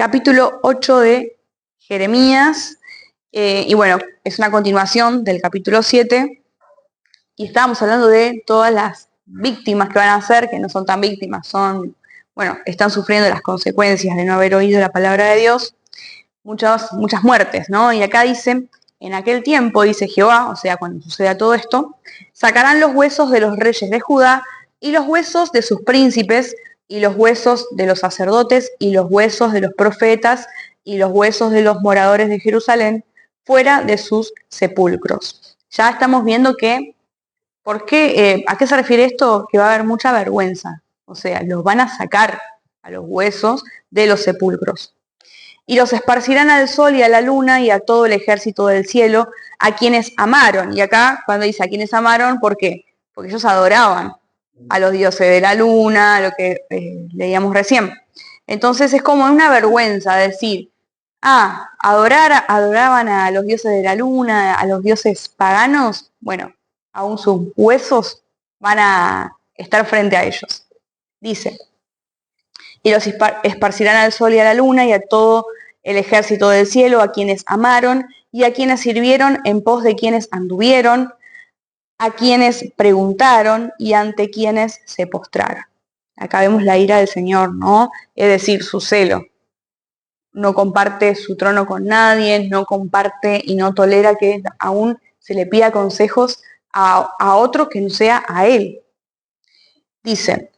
capítulo 8 de Jeremías, y bueno, es una continuación del capítulo 7, y estábamos hablando de todas las víctimas que van a ser, que no son tan víctimas, están sufriendo las consecuencias de no haber oído la palabra de Dios, muchas muertes, ¿no? Y acá dice, en aquel tiempo, dice Jehová, o sea, cuando suceda todo esto, sacarán los huesos de los reyes de Judá y los huesos de sus príncipes y los huesos de los sacerdotes y los huesos de los profetas y los huesos de los moradores de Jerusalén fuera de sus sepulcros. Ya estamos viendo que, ¿a qué se refiere esto? Que va a haber mucha vergüenza. O sea, los van a sacar a los huesos de los sepulcros. Y los esparcirán al sol y a la luna y a todo el ejército del cielo, a quienes amaron. Y acá, cuando dice a quienes amaron, ¿por qué? Porque ellos adoraban a los dioses de la luna, lo que leíamos recién. Entonces es como una vergüenza decir, adoraban a los dioses de la luna, a los dioses paganos, bueno, aún sus huesos van a estar frente a ellos. Dice, y los esparcirán al sol y a la luna y a todo el ejército del cielo, a quienes amaron y a quienes sirvieron en pos de quienes anduvieron, a quienes preguntaron y ante quienes se postraron. Acá vemos la ira del Señor, ¿no? Es decir, su celo. No comparte su trono con nadie, no comparte y no tolera que aún se le pida consejos a otro que no sea a él. Dice,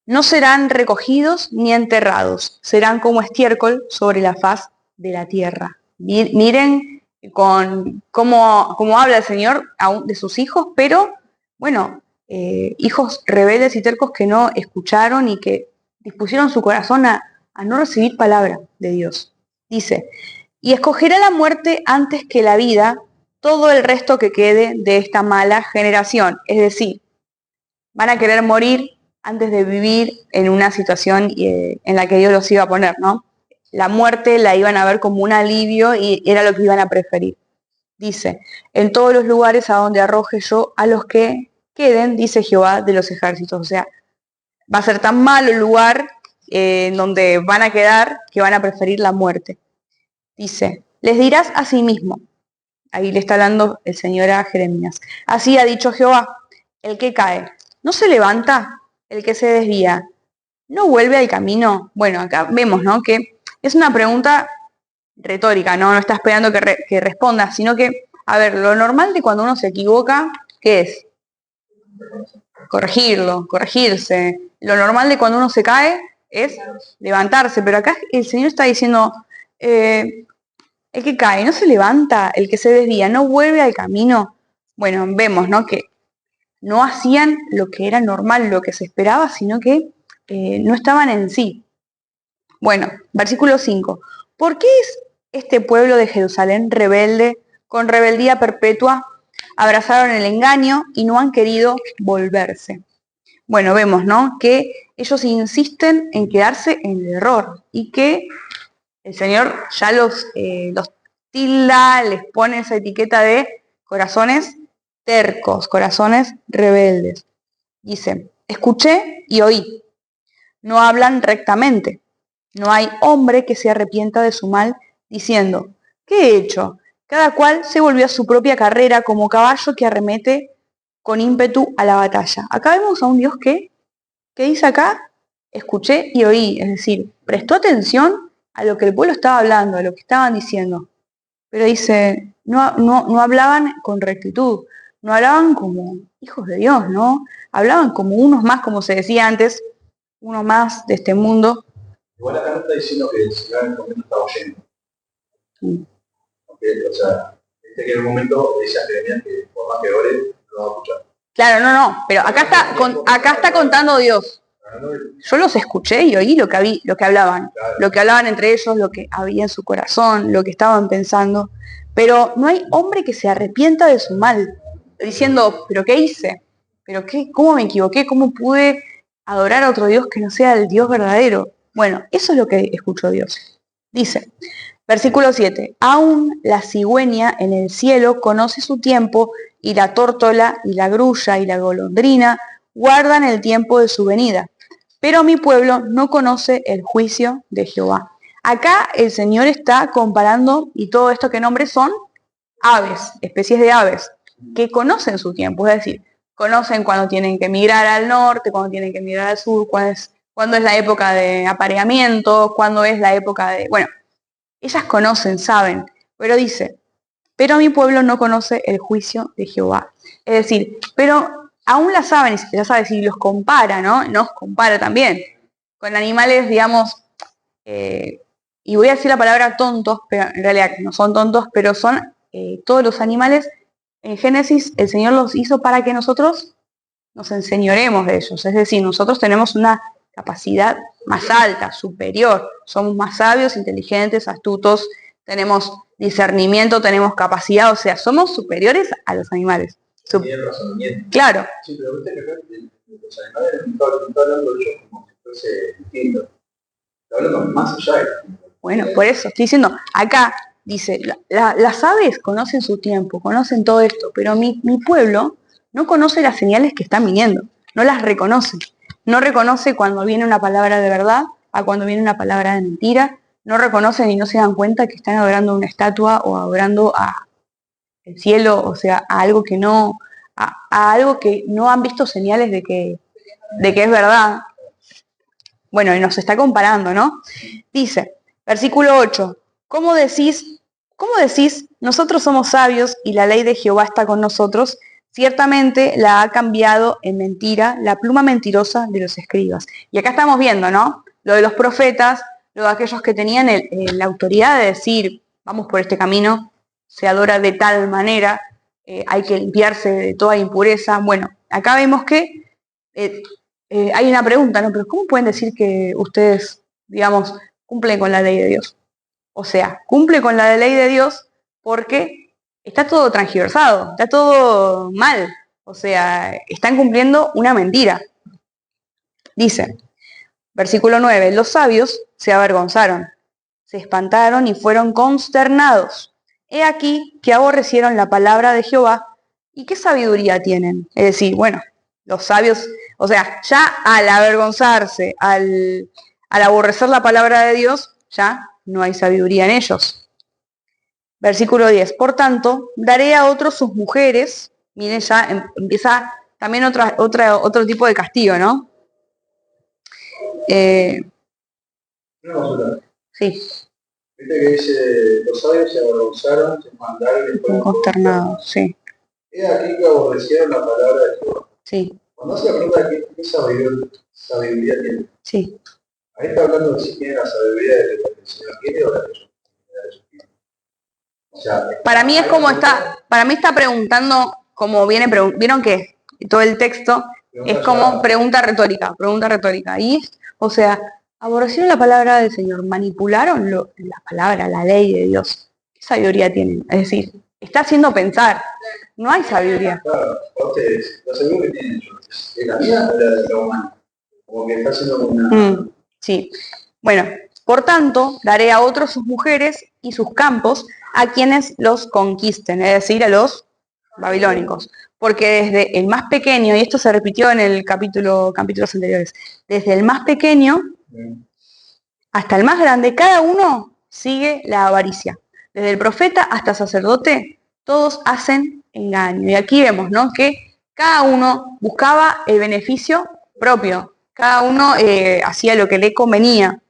no serán recogidos ni enterrados, serán como estiércol sobre la faz de la tierra. Miren cómo habla el Señor aún de sus hijos, pero bueno, hijos rebeldes y tercos que no escucharon y que dispusieron su corazón a no recibir palabra de Dios. Dice, y escogerá la muerte antes que la vida todo el resto que quede de esta mala generación. Es decir, van a querer morir antes de vivir en una situación en la que Dios los iba a poner, ¿no? La muerte la iban a ver como un alivio y era lo que iban a preferir. Dice, en todos los lugares a donde arroje yo a los que queden, dice Jehová de los ejércitos. O sea, va a ser tan malo el lugar en donde van a quedar que van a preferir la muerte. Dice, les dirás a sí mismo, ahí le está hablando el Señor a Jeremías, así ha dicho Jehová, el que cae, ¿no se levanta? El que se desvía, ¿no vuelve al camino? Bueno, acá vemos, ¿no? Que es una pregunta retórica, ¿no? No está esperando que responda, sino que, a ver, lo normal de cuando uno se equivoca, ¿qué es? Corregirse. Lo normal de cuando uno se cae es levantarse, pero acá el Señor está diciendo, el que cae no se levanta, el que se desvía no vuelve al camino. Bueno, vemos, ¿no? Que no hacían lo que era normal, lo que se esperaba, sino que no estaban en sí. Bueno, versículo 5. ¿Por qué es este pueblo de Jerusalén rebelde, con rebeldía perpetua? Abrazaron el engaño y no han querido volverse. Bueno, vemos, ¿no? Que ellos insisten en quedarse en el error y que el Señor ya los tilda, les pone esa etiqueta de corazones tercos, corazones rebeldes. Dice, escuché y oí, no hablan rectamente. No hay hombre que se arrepienta de su mal, diciendo, ¿qué he hecho? Cada cual se volvió a su propia carrera como caballo que arremete con ímpetu a la batalla. Acá vemos a un Dios que dice acá, escuché y oí, es decir, prestó atención a lo que el pueblo estaba hablando, a lo que estaban diciendo. Pero dice, no hablaban con rectitud, no hablaban como hijos de Dios, ¿no? Hablaban como unos más, como se decía antes, uno más de este mundo. Igual acá no está diciendo que el Señor en el momento estaba oyendo. O sea, que en el momento decía a Jeremías que por más que ore, no va a escuchar. Claro, no, pero acá está contando Dios. Yo los escuché y oí lo que hablaban, lo que hablaban entre ellos, lo que había en su corazón, lo que estaban pensando. Pero no hay hombre que se arrepienta de su mal, diciendo, ¿pero qué hice? ¿Pero qué? ¿Cómo me equivoqué? ¿Cómo pude adorar a otro Dios que no sea el Dios verdadero? Bueno, eso es lo que escuchó Dios. Dice, versículo 7, aún la cigüeña en el cielo conoce su tiempo y la tórtola y la grulla y la golondrina guardan el tiempo de su venida. Pero mi pueblo no conoce el juicio de Jehová. Acá el Señor está comparando, y todo esto que nombre son aves, especies de aves, que conocen su tiempo, es decir, conocen cuando tienen que migrar al norte, cuando tienen que migrar al sur, cuándo es la época de apareamiento, cuándo es la época de... Bueno, ellas conocen, saben, pero dice, pero mi pueblo no conoce el juicio de Jehová. Es decir, pero aún la saben, y ya sabes, si los compara, ¿no? Nos compara también con animales, digamos, y voy a decir la palabra tontos, pero en realidad no son tontos, pero son todos los animales. En Génesis el Señor los hizo para que nosotros nos enseñoremos de ellos. Es decir, nosotros tenemos una capacidad más alta, superior. Somos más sabios, inteligentes, astutos, tenemos discernimiento, tenemos capacidad, o sea, somos superiores a los animales. Tienen razonamiento. Claro. Sí, pero usted que los animales no está hablando de ellos como si fuese distinto. Está hablando más allá de... Bueno, por eso estoy diciendo, acá dice, las aves conocen su tiempo, conocen todo esto, pero mi pueblo no conoce las señales que están viniendo, no las reconoce. No reconoce cuando viene una palabra de verdad a cuando viene una palabra de mentira. No reconocen y no se dan cuenta que están adorando una estatua o adorando a el cielo, o sea, a algo que no, a algo que no han visto señales de que es verdad. Bueno, y nos está comparando, ¿no? Dice, versículo 8, ¿cómo decís, nosotros somos sabios y la ley de Jehová está con nosotros? Ciertamente la ha cambiado en mentira la pluma mentirosa de los escribas. Y acá estamos viendo, ¿no? Lo de los profetas, lo de aquellos que tenían la autoridad de decir, vamos por este camino, se adora de tal manera, hay que limpiarse de toda impureza. Bueno, acá vemos que hay una pregunta, ¿no? Pero ¿cómo pueden decir que ustedes, digamos, cumplen con la ley de Dios? O sea, cumple con la ley de Dios porque está todo transgiversado, está todo mal. O sea, están cumpliendo una mentira. Dice, versículo 9, los sabios se avergonzaron, se espantaron y fueron consternados. He aquí que aborrecieron la palabra de Jehová. ¿Y qué sabiduría tienen? Es decir, bueno, los sabios, o sea, ya al avergonzarse, al aborrecer la palabra de Dios, ya no hay sabiduría en ellos. Versículo 10. Por tanto, daré a otros sus mujeres. Miren, ya empieza también otro tipo de castigo, ¿no? Una consulta. Sí. Viste que dice, los sabios se avergonzaron, se espantaron y fueron Consternados, sí. He aquí que aborrecieron la palabra de Jehová. Sí. Cuando hace la pregunta de qué sabiduría tiene, Sí. ahí está hablando de si tiene la sabiduría de que el Señor quiere o la que ellos tienen. O sea, para mí es como para mí está preguntando, como vieron que todo el texto es como pregunta retórica. Y, o sea, aborrecieron la palabra del Señor, manipularon la palabra, la ley de Dios. ¿Qué sabiduría tienen? Es decir, está haciendo pensar. No hay sabiduría. Claro, ustedes, la sabiduría que tienen ellos, ¿es la mía o la de la humana? Como que está haciendo una... Sí. Bueno, por tanto, daré a otros sus mujeres y sus campos a quienes los conquisten, es decir, a los babilónicos. Porque desde el más pequeño, y esto se repitió en el capítulos anteriores, desde el más pequeño hasta el más grande, cada uno sigue la avaricia. Desde el profeta hasta el sacerdote, todos hacen engaño. Y aquí vemos, ¿no?, que cada uno buscaba el beneficio propio. Cada uno hacía lo que le convenía.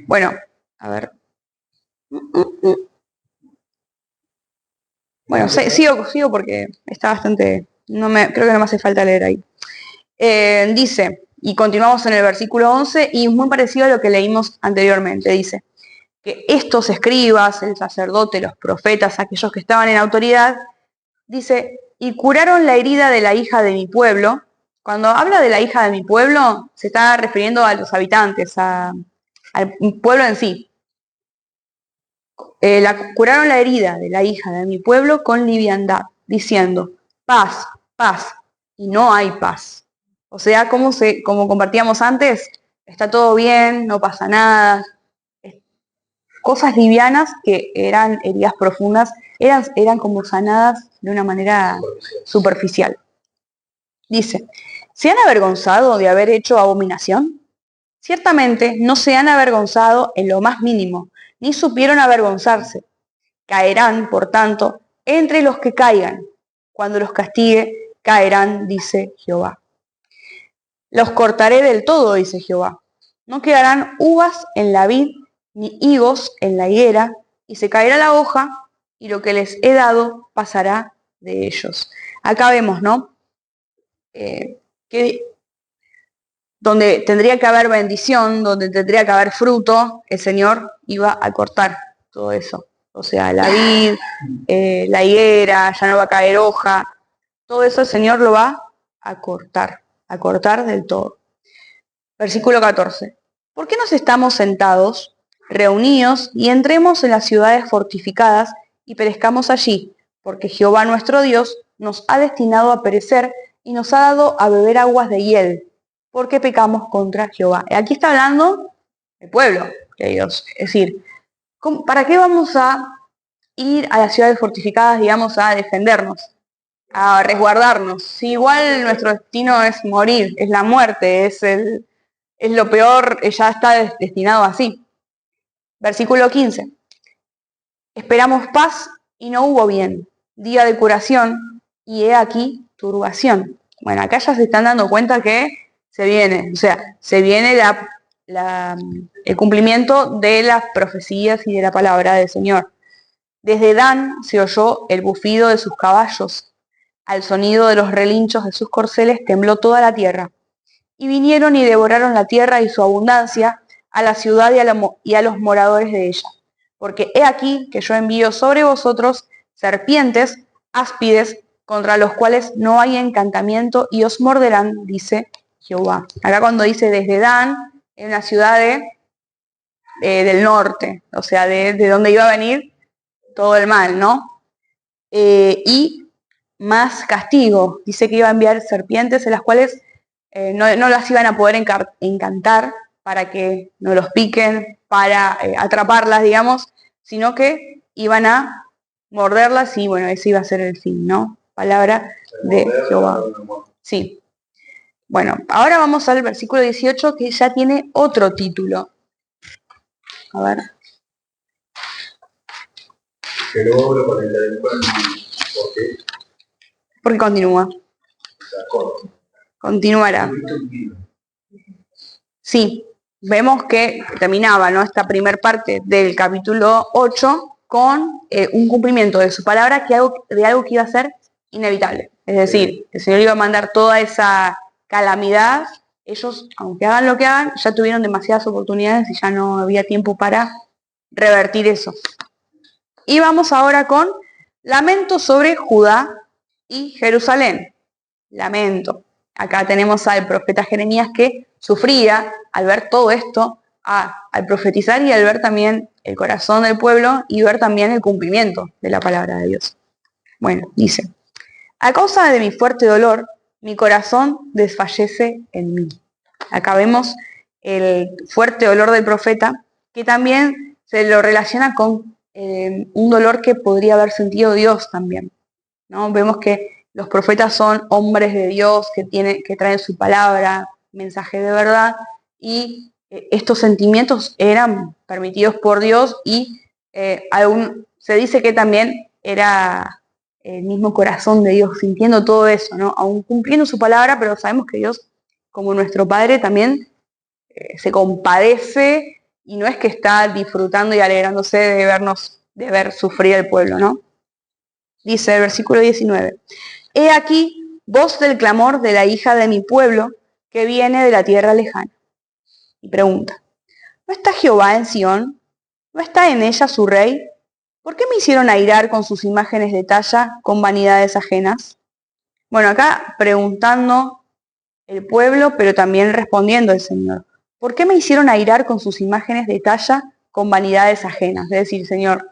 Bueno, a ver. Bueno, sigo porque está bastante... creo que no me hace falta leer ahí. Dice, y continuamos en el versículo 11, y muy parecido a lo que leímos anteriormente. Dice que estos escribas, el sacerdote, los profetas, aquellos que estaban en autoridad, dice, y curaron la herida de la hija de mi pueblo. Cuando habla de la hija de mi pueblo, se está refiriendo a los habitantes, al pueblo en sí. Curaron la herida de la hija de mi pueblo con liviandad, diciendo, paz, paz, y no hay paz. O sea, como compartíamos antes, está todo bien, no pasa nada. Cosas livianas que eran heridas profundas, eran como sanadas de una manera superficial. Dice, ¿se han avergonzado de haber hecho abominación? Ciertamente no se han avergonzado en lo más mínimo, ni supieron avergonzarse. Caerán, por tanto, entre los que caigan. Cuando los castigue, caerán, dice Jehová. Los cortaré del todo, dice Jehová. No quedarán uvas en la vid, ni higos en la higuera, y se caerá la hoja, y lo que les he dado pasará de ellos. Acá vemos, ¿no? Que donde tendría que haber bendición, donde tendría que haber fruto, el Señor iba a cortar todo eso. O sea, la vid, la higuera, ya no va a caer hoja, todo eso el Señor lo va a cortar del todo. Versículo 14. ¿Por qué nos estamos sentados, reunidos, y entremos en las ciudades fortificadas y perezcamos allí? Porque Jehová nuestro Dios nos ha destinado a perecer y nos ha dado a beber aguas de hiel, porque pecamos contra Jehová. Aquí está hablando el pueblo de Dios. Es decir, ¿para qué vamos a ir a las ciudades fortificadas, digamos, a defendernos, a resguardarnos? Si igual nuestro destino es morir, es la muerte, es lo peor, ya está destinado así. Versículo 15. Esperamos paz y no hubo bien, día de curación, y he aquí turbación. Bueno, acá ya se están dando cuenta que se viene, o sea, se viene el cumplimiento de las profecías y de la palabra del Señor. Desde Dan se oyó el bufido de sus caballos, al sonido de los relinchos de sus corceles tembló toda la tierra. Y vinieron y devoraron la tierra y su abundancia, a la ciudad y a los moradores de ella. Porque he aquí que yo envío sobre vosotros serpientes, áspides, contra los cuales no hay encantamiento, y os morderán, dice Jehová. Acá cuando dice desde Dan, en la ciudad del norte, o sea, de donde iba a venir todo el mal, ¿no? Y más castigo. Dice que iba a enviar serpientes en las cuales no las iban a poder encantar para que no los piquen, para atraparlas, digamos, sino que iban a morderlas y bueno, ese iba a ser el fin, ¿no? Palabra de Jehová. Sí. Bueno, ahora vamos al versículo 18 que ya tiene otro título. A ver. Pero obro con el delincuente, ¿por qué? Porque continúa. Continuará. Sí, vemos que terminaba, ¿no?, esta primer parte del capítulo 8 con un cumplimiento de su palabra de algo que iba a ser inevitable. Es decir, el Señor iba a mandar toda esa calamidad. Ellos, aunque hagan lo que hagan, ya tuvieron demasiadas oportunidades y ya no había tiempo para revertir eso. Y vamos ahora con lamento sobre Judá y Jerusalén. Lamento. Acá tenemos al profeta Jeremías que sufría al ver todo esto, al profetizar y al ver también el corazón del pueblo y ver también el cumplimiento de la palabra de Dios. Bueno, dice, a causa de mi fuerte dolor, mi corazón desfallece en mí. Acá vemos el fuerte dolor del profeta, que también se lo relaciona con un dolor que podría haber sentido Dios también, ¿no? Vemos que los profetas son hombres de Dios que traen su palabra, mensaje de verdad, y estos sentimientos eran permitidos por Dios y se dice que también era el mismo corazón de Dios sintiendo todo eso, ¿no? Aún cumpliendo su palabra, pero sabemos que Dios, como nuestro Padre, también se compadece y no es que está disfrutando y alegrándose de ver sufrir al pueblo, ¿no? Dice el versículo 19, he aquí voz del clamor de la hija de mi pueblo que viene de la tierra lejana. Y pregunta, ¿no está Jehová en Sión? ¿No está en ella su rey? ¿Por qué me hicieron airar con sus imágenes de talla, con vanidades ajenas? Bueno, acá preguntando el pueblo, pero también respondiendo el Señor. ¿Por qué me hicieron airar con sus imágenes de talla, con vanidades ajenas? Es decir, Señor,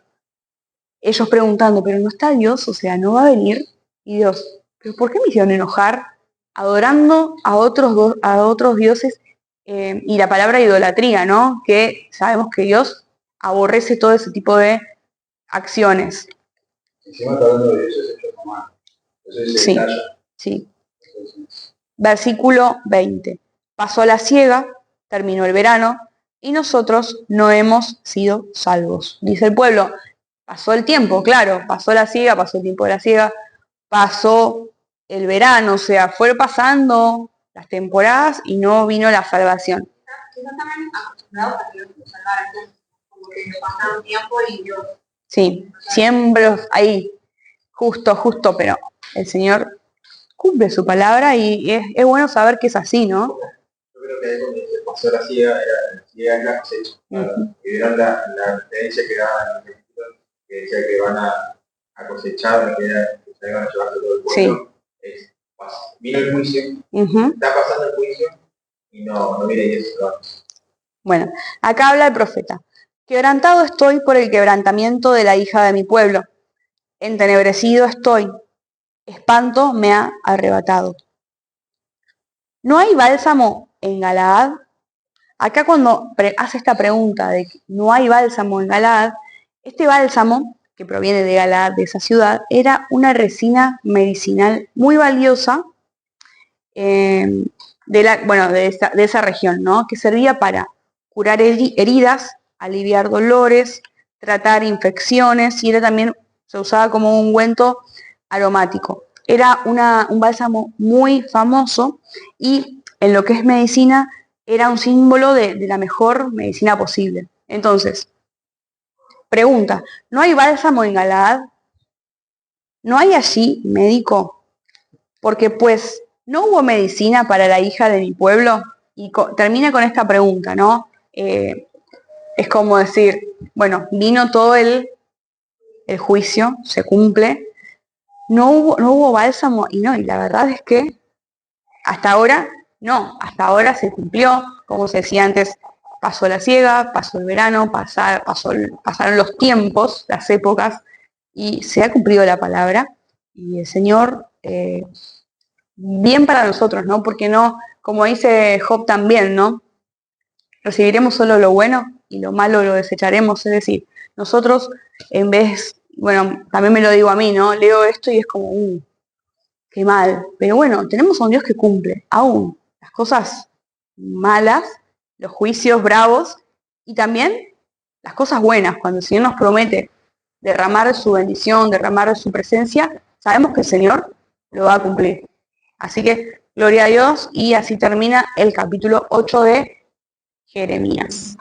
ellos preguntando, pero no está Dios, o sea, no va a venir. Y Dios, ¿pero por qué me hicieron enojar adorando a otros dioses? Y la palabra idolatría, ¿no? Que sabemos que Dios aborrece todo ese tipo de acciones. Encima está hablando de dioses hechos a mano. Sí. Versículo 20. Pasó la siega, terminó el verano y nosotros no hemos sido salvos. Dice el pueblo, pasó el tiempo, claro, pasó la siega, pasó el tiempo de la siega, pasó el verano, o sea, fue pasando las temporadas y no vino la salvación. Quizás también acostumbrados a que los salvaran, como que pasaron tiempo y Dios. Sí, siempre ahí, justo, pero el Señor cumple su palabra y es bueno saber que es así, ¿no? Yo creo que ahí donde se pasó la siega es la cosecha. Que vieron la referencia que daban en el capítulo, que decía que van a cosechar, que se van a llevar todo el pueblo. Sí. Vino el juicio, está pasando el juicio y no viene y eso. Bueno, acá habla el profeta. Quebrantado estoy por el quebrantamiento de la hija de mi pueblo. Entenebrecido estoy. Espanto me ha arrebatado. ¿No hay bálsamo en Galaad? Acá cuando hace esta pregunta de que no hay bálsamo en Galaad, este bálsamo, que proviene de Galaad, de esa ciudad, era una resina medicinal muy valiosa de esa región, ¿no? Que servía para curar heridas, aliviar dolores, tratar infecciones y también se usaba como un ungüento aromático. Era un bálsamo muy famoso y en lo que es medicina era un símbolo de la mejor medicina posible. Entonces, pregunta, ¿no hay bálsamo en Galaad? ¿No hay allí médico? Porque pues no hubo medicina para la hija de mi pueblo. Y termina con esta pregunta, ¿no? Es como decir, bueno, vino todo el juicio, se cumple, no hubo bálsamo y la verdad es que hasta ahora se cumplió, como se decía antes, pasó la siega, pasó el verano, pasaron los tiempos, las épocas, y se ha cumplido la palabra, y el Señor, bien para nosotros, ¿no? Porque no, como dice Job también, ¿no? Recibiremos solo lo bueno y lo malo lo desecharemos, es decir, nosotros en vez, bueno, también me lo digo a mí, ¿no? Leo esto y es como, qué mal, pero bueno, tenemos a un Dios que cumple, aún las cosas malas, los juicios bravos y también las cosas buenas, cuando el Señor nos promete derramar su bendición, derramar su presencia, sabemos que el Señor lo va a cumplir. Así que gloria a Dios y así termina el capítulo 8 de Jeremías.